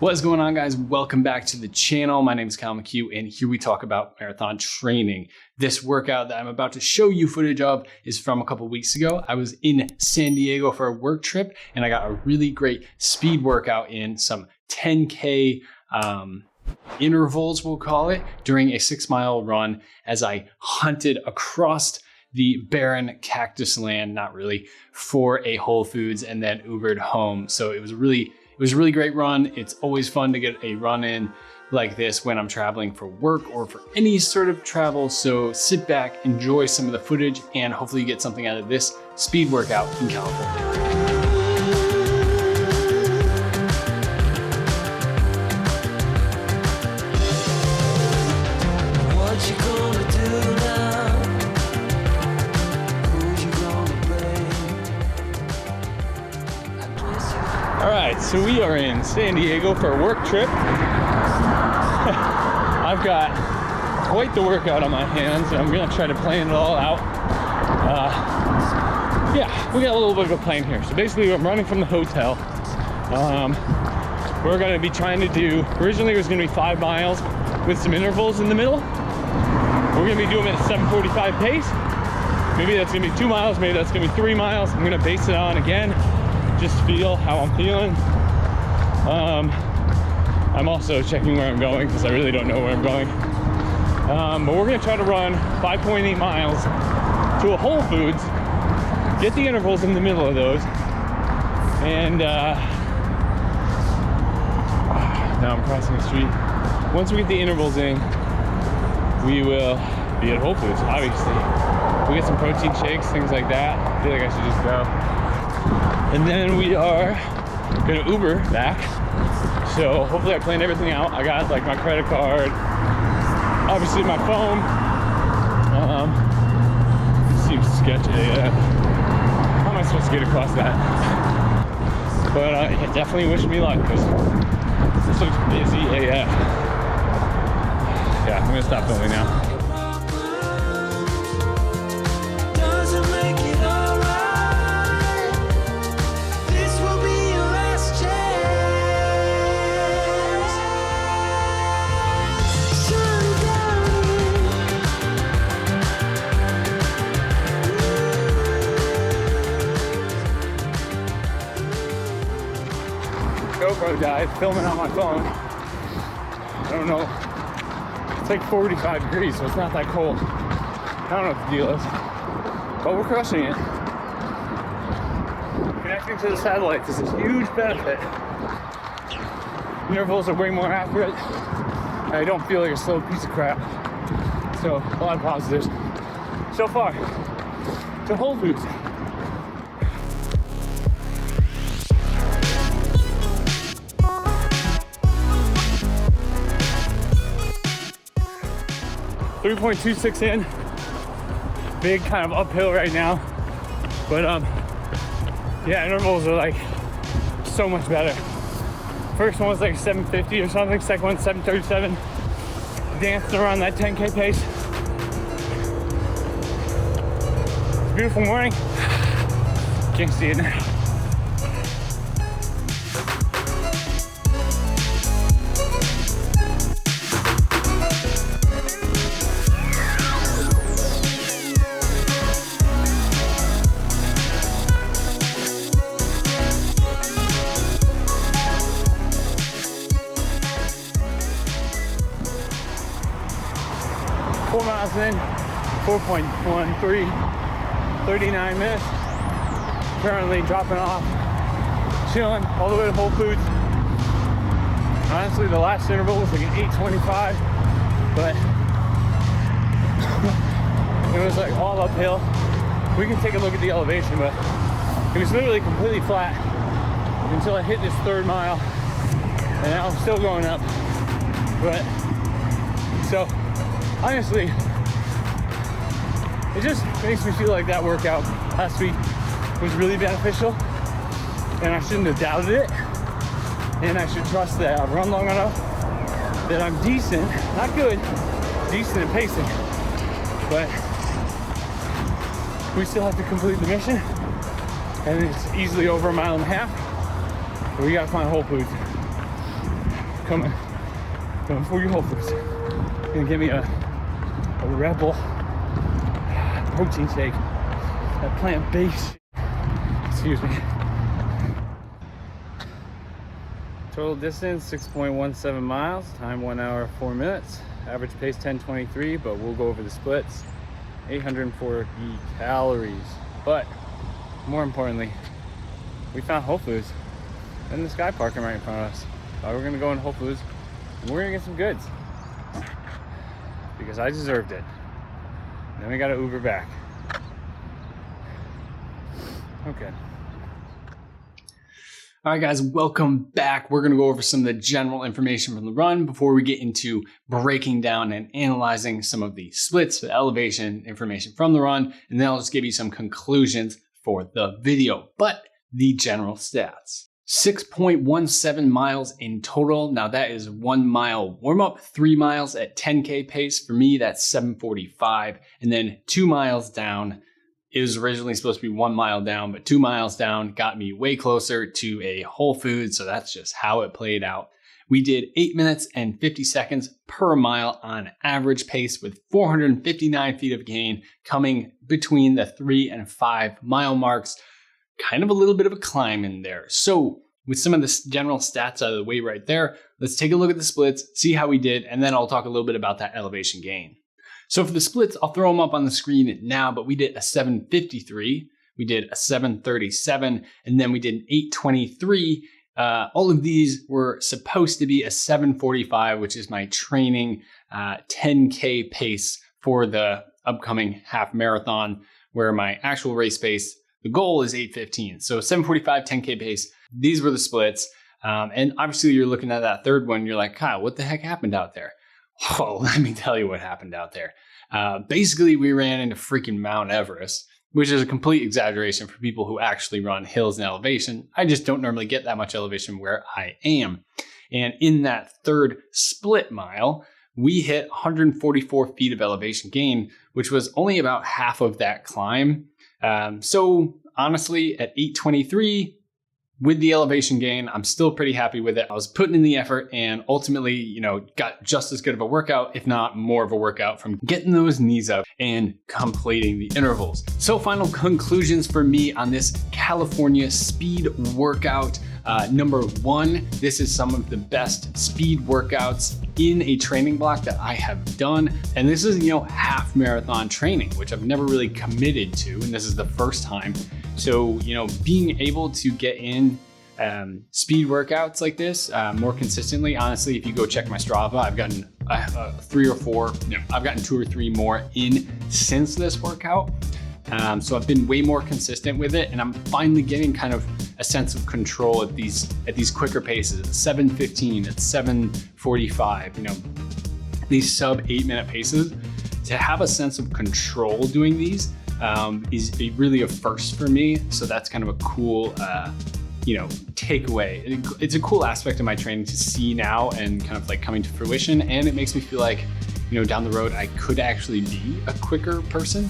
What is going on, guys? Welcome back to the channel. My name is McCue, and here we talk about marathon training. This workout that I'm about to show you footage of is from a couple weeks ago. I was in San Diego for a work trip, and I got a really great speed workout in, some 10K intervals, we'll call it, during a 6-mile run as I hunted across the barren cactus land, not really, for a Whole Foods and then Ubered home. So it was a really great run. It's always fun to get a run in like this when I'm traveling for work or for any sort of travel. So sit back, enjoy some of the footage, and hopefully you get something out of this speed workout in California. All right, so we are in San Diego for a work trip. I've got quite the workout on my hands, and I'm gonna try to plan it all out. Yeah, we got a little bit of a plan here. So basically, I'm running from the hotel. We're gonna be trying to do, originally it was gonna be 5 miles with some intervals in the middle. We're gonna be doing it at 7:45 pace. Maybe that's gonna be 2 miles, maybe that's gonna be 3 miles. I'm gonna base it on, again, just feel how I'm feeling. I'm also checking where I'm going because I really don't know where I'm going. But we're gonna try to run 5.8 miles to a Whole Foods, get the intervals in the middle of those, and now I'm crossing the street. Once we get the intervals in, we will be at Whole Foods, obviously. We get some protein shakes, things like that. I feel like I should just go. And then we are gonna Uber back. So hopefully I planned everything out. I got like my credit card, obviously my phone. It seems sketchy. How am I supposed to get across that? But definitely wish me luck because this looks busy AF. Yeah, I'm gonna stop filming now. GoPro died, filming on my phone. I don't know. It's like 45 degrees, so it's not that cold. I don't know what the deal is, but we're crushing it. Connecting to the satellites is a huge benefit. Intervals are way more accurate, and I don't feel like a slow piece of crap. So a lot of positives so far. To Whole Foods. .26 in, big kind of uphill right now, but yeah, intervals are like so much better. First one was like 7:50 or something, second one 7:37, dancing around that 10K pace. It's a beautiful morning, can't see it now. In 4.13, 39 minutes. Currently dropping off, chilling all the way to Whole Foods. Honestly, the last interval was like an 8:25, but it was like all uphill. We can take a look at the elevation, but it was literally completely flat until I hit this 3rd mile, and now I'm still going up. But so honestly, it just makes me feel like that workout last week was really beneficial, and I shouldn't have doubted it, and I should trust that I've run long enough that I'm decent, not good, decent at pacing, but we still have to complete the mission, and it's easily over 1.5 miles. But we gotta find Whole Foods. coming for you, Whole Foods. Gonna get me a Rebel protein shake, that plant-based. Excuse me. Total distance 6.17 miles, time 1 hour 4 minutes, average pace 10:23, but we'll go over the splits. 840 calories, but more importantly, we found Whole Foods and this guy parking right in front of us. So we're gonna go in Whole Foods and we're gonna get some goods because I deserved it. Then we gotta Uber back. Okay. All right, guys, welcome back. We're going to go over some of the general information from the run before we get into breaking down and analyzing some of the splits, the elevation information from the run, and then I'll just give you some conclusions for the video. But the general stats. 6.17 miles in total. Now that is 1 mile warm-up, 3 miles at 10K pace. For me, that's 7:45, and then 2 miles down. It was originally supposed to be 1 mile down, but 2 miles down got me way closer to a Whole Foods, so that's just how it played out. We did 8 minutes and 50 seconds per mile on average pace with 459 feet of gain coming between the 3 and 5 mile marks. Kind of a little bit of a climb in there. So with some of the general stats out of the way right there, let's take a look at the splits, see how we did, and then I'll talk a little bit about that elevation gain. So for the splits, I'll throw them up on the screen now, but we did a 7:53, we did a 7:37, and then we did an 8:23. All of these were supposed to be a 7:45, which is my training 10K pace for the upcoming half marathon, where my actual race pace, the goal is 8:15. So 7:45, 10K pace. These were the splits. And obviously you're looking at that third one, you're like, Kyle, what the heck happened out there? Oh, let me tell you what happened out there. Basically, we ran into freaking Mount Everest, which is a complete exaggeration for people who actually run hills and elevation. I just don't normally get that much elevation where I am. And in that third split mile, we hit 144 feet of elevation gain, which was only about half of that climb. So honestly, at 8:23, with the elevation gain, I'm still pretty happy with it. I was putting in the effort and ultimately, got just as good of a workout, if not more of a workout from getting those knees up and completing the intervals. So final conclusions for me on this California speed workout. Number one, this is some of the best speed workouts in a training block that I have done. And this is, half marathon training, which I've never really committed to. And this is the first time. So, being able to get in speed workouts like this more consistently, honestly, if you go check my Strava, I've gotten 2 or 3 more in since this workout. So I've been way more consistent with it, and I'm finally getting kind of a sense of control at these quicker paces, at 7:15, at 7:45, these sub 8-minute paces. To have a sense of control doing these is really a first for me. So that's kind of a cool, takeaway. It's a cool aspect of my training to see now and kind of like coming to fruition. And it makes me feel like, down the road, I could actually be a quicker person.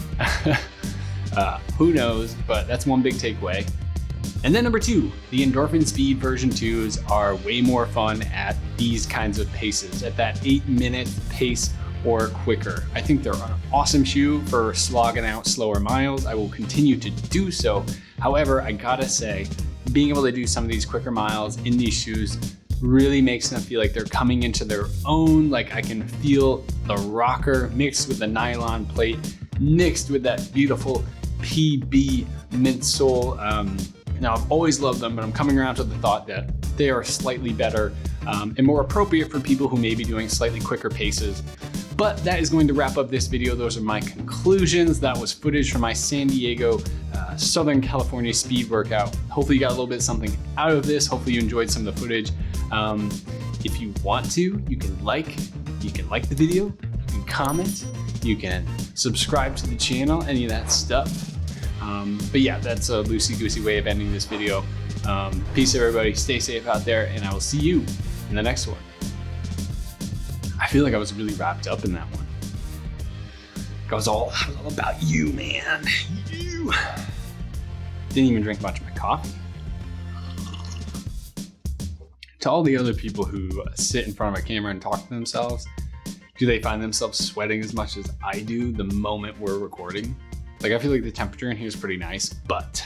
Who knows, but that's one big takeaway. And then number 2, the Endorphin Speed version 2s are way more fun at these kinds of paces, at that 8-minute pace or quicker. I think they're an awesome shoe for slogging out slower miles. I will continue to do so. However, I gotta say, being able to do some of these quicker miles in these shoes really makes them feel like they're coming into their own. Like I can feel the rocker mixed with the nylon plate, mixed with that beautiful PB midsole. Now I've always loved them, but I'm coming around to the thought that they are slightly better and more appropriate for people who may be doing slightly quicker paces. But that is going to wrap up this video. Those are my conclusions. That was footage from my San Diego, Southern California speed workout. Hopefully you got a little bit of something out of this. Hopefully you enjoyed some of the footage. If you want to, you can like the video, you can comment, you can subscribe to the channel, any of that stuff. But yeah, that's a loosey-goosey way of ending this video. Peace everybody, stay safe out there, and I will see you in the next one. I feel like I was really wrapped up in that one. I was all about you, man. You. Didn't even drink much of my coffee. To all the other people who sit in front of a camera and talk to themselves, do they find themselves sweating as much as I do the moment we're recording? Like, I feel like the temperature in here is pretty nice, but